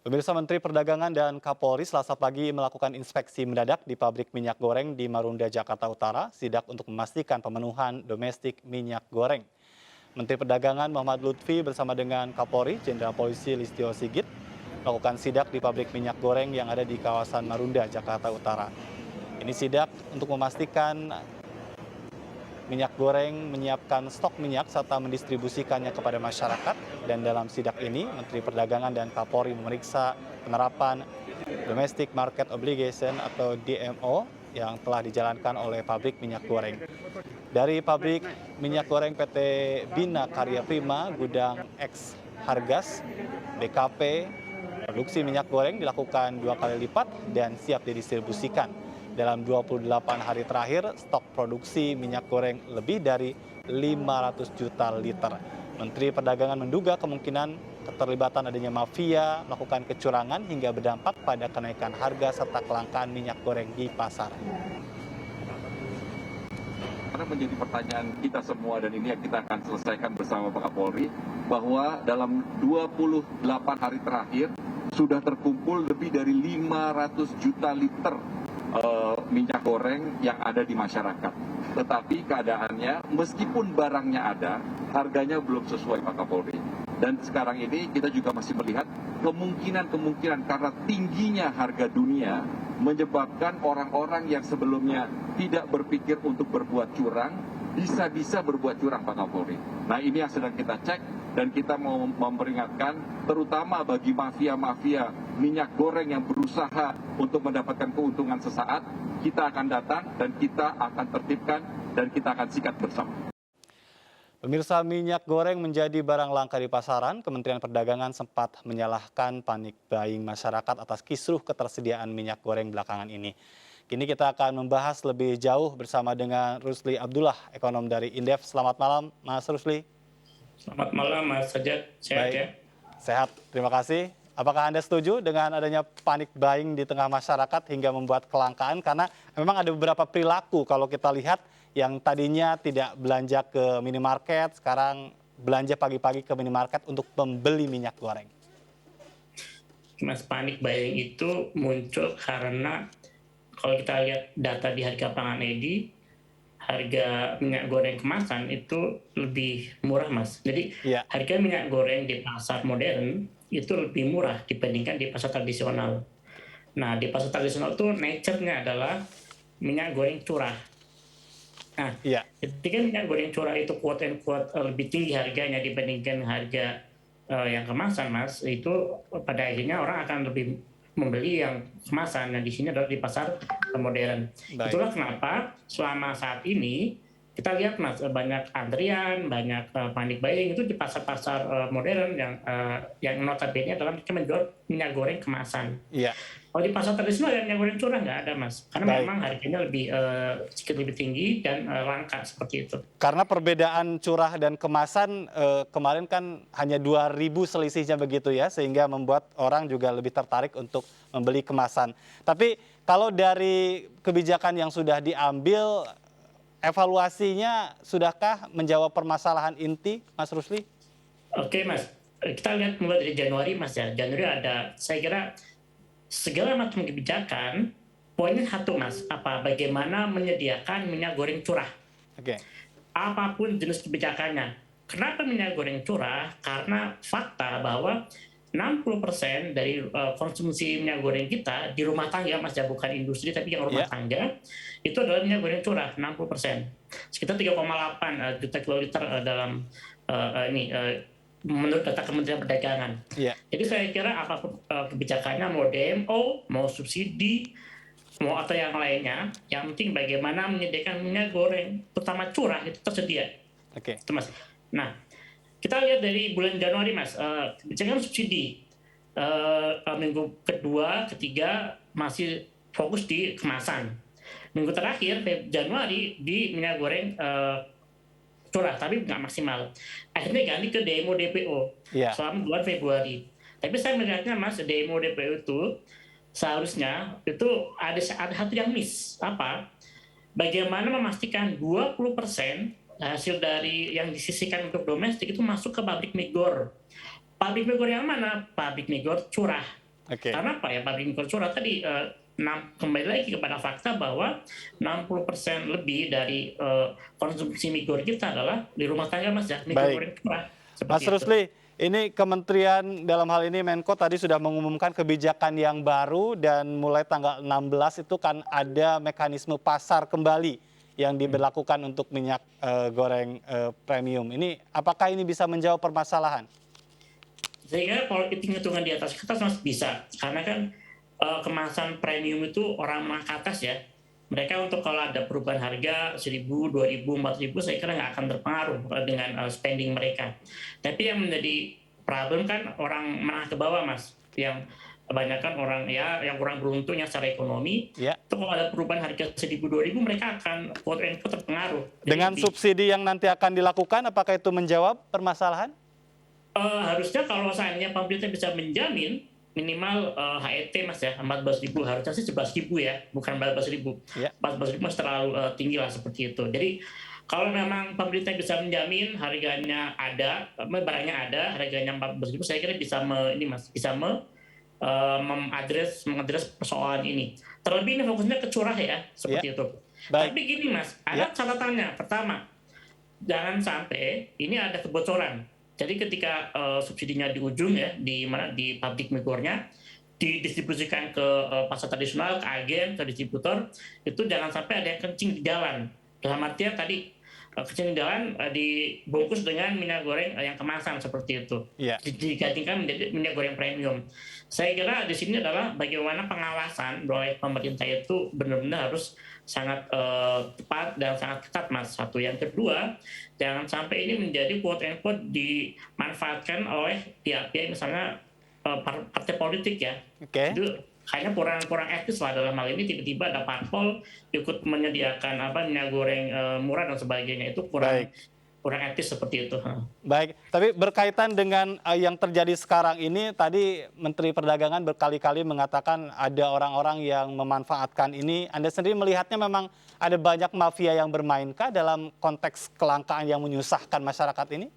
Pemirsa, Menteri Perdagangan dan Kapolri Selasa pagi melakukan inspeksi mendadak di pabrik minyak goreng di Marunda, Jakarta Utara, sidak untuk memastikan pemenuhan domestik minyak goreng. Menteri Perdagangan Muhammad Lutfi bersama dengan Kapolri Jenderal Polisi Listio Sigit melakukan sidak di pabrik minyak goreng yang ada di kawasan Marunda, Jakarta Utara. Ini sidak untuk memastikan minyak goreng menyiapkan stok minyak serta mendistribusikannya kepada masyarakat. Dan dalam sidak ini, Menteri Perdagangan dan Kapolri memeriksa penerapan Domestic Market Obligation atau DMO yang telah dijalankan oleh pabrik minyak goreng. Dari pabrik minyak goreng PT Bina Karya Prima, Gudang X Hargas, BKP, produksi minyak goreng dilakukan 2 kali lipat dan siap didistribusikan. Dalam 28 hari terakhir, stok produksi minyak goreng lebih dari 500 juta liter. Menteri Perdagangan menduga kemungkinan keterlibatan adanya mafia melakukan kecurangan hingga berdampak pada kenaikan harga serta kelangkaan minyak goreng di pasar. Karena menjadi pertanyaan kita semua dan ini yang kita akan selesaikan bersama Pak Kapolri, bahwa dalam 28 hari terakhir sudah terkumpul lebih dari 500 juta liter minyak goreng yang ada di masyarakat. Tetapi keadaannya, meskipun barangnya ada, harganya belum sesuai Pak Kapolri. Dan sekarang ini kita juga masih melihat kemungkinan karena tingginya harga dunia menyebabkan orang-orang yang sebelumnya tidak berpikir untuk berbuat curang, bisa-bisa berbuat curang Pak Kapolri. Nah ini yang sedang kita cek dan kita mau memperingatkan terutama bagi mafia-mafia minyak goreng yang berusaha untuk mendapatkan keuntungan sesaat, kita akan datang dan kita akan tertibkan dan kita akan sikat bersama. Pemirsa, minyak goreng menjadi barang langka di pasaran. Kementerian Perdagangan sempat menyalahkan panik buying masyarakat atas kisruh ketersediaan minyak goreng belakangan ini. Kini kita akan membahas lebih jauh bersama dengan Rusli Abdullah, ekonom dari Indef. Selamat malam, Mas Rusli. Selamat malam, Mas Sajat. Sehat ya? Sehat, terima kasih. Apakah Anda setuju dengan adanya panik buying di tengah masyarakat hingga membuat kelangkaan? Karena memang ada beberapa perilaku kalau kita lihat yang tadinya tidak belanja ke minimarket, sekarang belanja pagi-pagi ke minimarket untuk membeli minyak goreng. Mas, panik buying itu muncul karena kalau kita lihat data di harga pangan edi, harga minyak goreng kemasan itu lebih murah, Mas. Jadi harga minyak goreng di pasar modern itu lebih murah dibandingkan di pasar tradisional. Nah, di pasar tradisional itu nature-nya adalah minyak goreng curah. Nah, ketika minyak goreng curah itu quote and quote lebih tinggi harganya dibandingkan harga yang kemasan, Mas, itu pada akhirnya orang akan lebih membeli yang kemasan. Nah, di sini adalah di pasar modern. Baik. Itulah kenapa selama saat ini kita lihat, Mas, banyak antrian, banyak panik buying itu di pasar-pasar modern yang notabene adalah mereka menjual minyak goreng kemasan. Iya. Kalau di pasar tradisional minyak goreng curah nggak ada, Mas, karena memang harganya sedikit lebih tinggi dan langka seperti itu. Karena perbedaan curah dan kemasan kemarin kan hanya 2.000 selisihnya begitu ya, sehingga membuat orang juga lebih tertarik untuk membeli kemasan. Tapi kalau dari kebijakan yang sudah diambil, evaluasinya sudahkah menjawab permasalahan inti, Mas Rusli? Oke, Mas. Kita lihat mulai dari Januari, Mas ya. Januari ada, saya kira segala macam kebijakan, poinnya satu, Mas. Bagaimana menyediakan minyak goreng curah. Oke. Apapun jenis kebijakannya. Kenapa minyak goreng curah? Karena fakta bahwa 60% dari konsumsi minyak goreng kita di rumah tangga, Mas, ya, bukan industri tapi yang rumah tangga, itu adalah minyak goreng curah, 60%. Sekitar 3,8 juta kiloliter dalam menurut data Kementerian Perdagangan. Jadi saya kira apapun kebijakannya, mau DMO, mau subsidi, mau atau yang lainnya, yang penting bagaimana menyediakan minyak goreng, terutama curah, itu tersedia. Itu, Mas. Nah, kita lihat dari bulan Januari, Mas, kebijakan subsidi minggu kedua, ketiga masih fokus di kemasan. Minggu terakhir, Januari, di minyak goreng curah, tapi nggak maksimal. Akhirnya ganti ke DMO DPO selama bulan Februari. Tapi saya melihatnya, Mas, DMO DPO itu seharusnya itu ada satu yang miss. Bagaimana memastikan 20% hasil dari yang disisihkan untuk domestik itu masuk ke pabrik migor. Pabrik migor yang mana? Pabrik migor curah. Oke. Karena apa ya, pabrik minyak goreng curah tadi, kembali lagi kepada fakta bahwa 60% lebih dari konsumsi minyak goreng kita adalah di rumah tangga, Mas, ya, minyak Baik. goreng curah, Mas seperti itu. Rusli, ini kementerian dalam hal ini Menko tadi sudah mengumumkan kebijakan yang baru dan mulai tanggal 16 itu kan ada mekanisme pasar kembali yang diberlakukan untuk minyak goreng premium. Ini apakah ini bisa menjawab permasalahan? Saya kira kalau hitung-hitungan di atas kertas Mas bisa, karena kan kemasan premium itu orang menengah ke atas ya. Mereka untuk kalau ada perubahan harga 1.000, 2.000, 4.000 saya kira nggak akan terpengaruh dengan spending mereka. Tapi yang menjadi problem kan orang menengah ke bawah, Mas, yang kebanyakan orang ya yang kurang beruntung yang secara ekonomi, Ya. itu kalau ada perubahan harga 1.000, 2.000 mereka akan quote and quote terpengaruh. Jadi Dengan subsidi yang nanti akan dilakukan, apakah itu menjawab permasalahan? harusnya kalau seandainya pemerintah bisa menjamin minimal HET, Mas, ya 14.000, harusnya sih 11.000 ya, bukan 14.000. Ya. 14.000 masih terlalu tinggi lah seperti itu. Jadi kalau memang pemerintah bisa menjamin harganya ada, barangnya ada, harganya 14.000, saya kira bisa mengadres persoalan ini. Terlebih ini fokusnya ke curah ya, seperti itu. Baik. Tapi gini, Mas, ada catatannya. Pertama, jangan sampai ini ada kebocoran. Jadi ketika subsidinya di ujung ya, di pabrik minyak gorengnya, didistribusikan ke pasar tradisional, ke agen, ke distributor, itu jangan sampai ada yang kencing di jalan. Dalam artian tadi kencing di jalan dibungkus dengan minyak goreng yang kemasan seperti itu. Iya. Digantikan menjadi minyak goreng premium. Saya kira di sini adalah bagaimana pengawasan oleh pemerintah itu benar-benar harus sangat tepat dan sangat ketat, Mas. Satu. Yang kedua, jangan sampai ini menjadi quote and quote dimanfaatkan oleh pihak-pihak misalnya partai politik ya. Oke. Itu kayaknya kurang etis lah dalam hal ini, tiba-tiba ada parpol ikut menyediakan minyak goreng murah dan sebagainya, itu kurang etis seperti itu. Baik, tapi berkaitan dengan yang terjadi sekarang ini, tadi Menteri Perdagangan berkali-kali mengatakan ada orang-orang yang memanfaatkan ini. Anda sendiri melihatnya memang ada banyak mafia yang bermainkah dalam konteks kelangkaan yang menyusahkan masyarakat ini?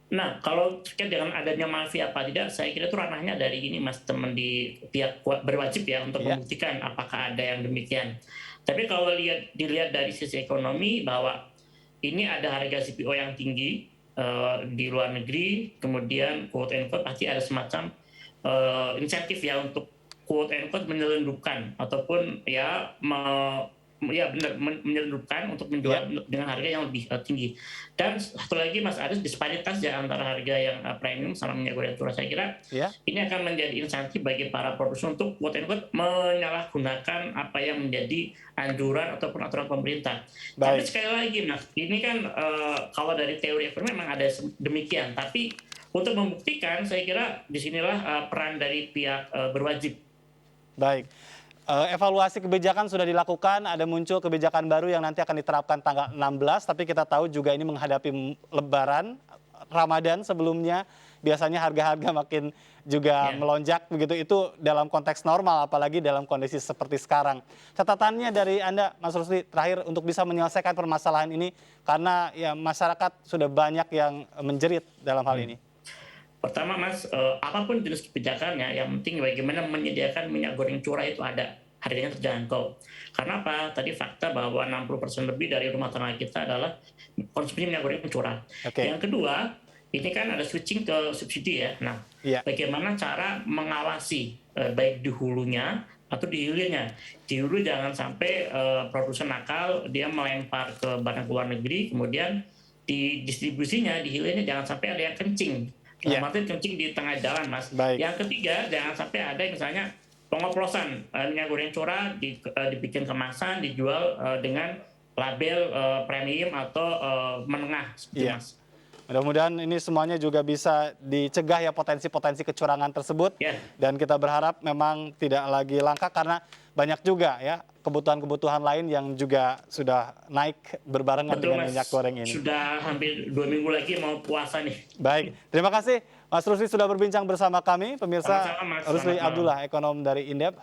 Nah, kalau terkait dengan adanya mafia apa tidak, saya kira itu ranahnya dari ini, Mas, teman di pihak berwajib ya untuk membuktikan apakah ada yang demikian. Tapi kalau dilihat dari sisi ekonomi bahwa ini ada harga CPO yang tinggi di luar negeri, kemudian quote and quote pasti ada semacam insentif ya untuk quote and quote menyelundupkan ataupun benar menyelundupkan untuk menjual dengan harga yang lebih tinggi. Dan satu lagi, Mas, ada disparitas ya antara harga yang premium sama minyak goreng curah. Saya kira ini akan menjadi insentif bagi para produsen untuk quote and quote menyalahgunakan apa yang menjadi anjuran ataupun aturan pemerintah. Tapi sekali lagi, Mas, ini kan kalau dari teori ekonomi memang ada demikian. Tapi untuk membuktikan, saya kira disinilah peran dari pihak berwajib. Baik. Evaluasi kebijakan sudah dilakukan, ada muncul kebijakan baru yang nanti akan diterapkan tanggal 16, tapi kita tahu juga ini menghadapi Lebaran, Ramadan sebelumnya, biasanya harga-harga makin juga melonjak begitu, itu dalam konteks normal, apalagi dalam kondisi seperti sekarang. Catatannya dari Anda, Mas Rusli, terakhir untuk bisa menyelesaikan permasalahan ini, karena ya masyarakat sudah banyak yang menjerit dalam hal ini. Pertama, Mas, apapun jenis kebijakannya, yang penting bagaimana menyediakan minyak goreng curah itu ada, harganya terjangkau. Karena apa? Tadi fakta bahwa 60% lebih dari rumah tangga kita adalah konsumsi minyak goreng curah. Yang kedua, ini kan ada switching ke subsidi ya. Nah, bagaimana cara mengawasi baik di hulunya atau di hilirnya. Di hulu jangan sampai produsen nakal, dia melempar ke barang luar negeri, kemudian di distribusinya, di hilirnya jangan sampai ada yang kencing. Maksudnya kencing di tengah jalan, Mas. Yang ketiga, jangan sampai ada misalnya pengoplosan minyak goreng curah dibikin kemasan, dijual dengan label premium atau menengah, seperti Mas. Mudah-mudahan ini semuanya juga bisa dicegah ya potensi-potensi kecurangan tersebut. Dan kita berharap memang tidak lagi langka karena banyak juga ya kebutuhan-kebutuhan lain yang juga sudah naik berbarengan dengan minyak goreng ini. Sudah hampir 2 minggu lagi mau puasa nih. Baik, terima kasih Mas Rusli sudah berbincang bersama kami. Pemirsa, Rusli Abdullah, ekonom dari Indep.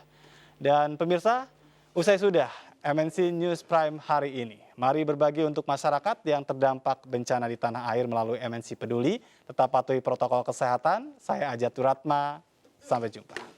Dan pemirsa, usai sudah MNC News Prime hari ini. Mari berbagi untuk masyarakat yang terdampak bencana di tanah air melalui MNC Peduli. Tetap patuhi protokol kesehatan. Saya Ajat Turatma. Sampai jumpa.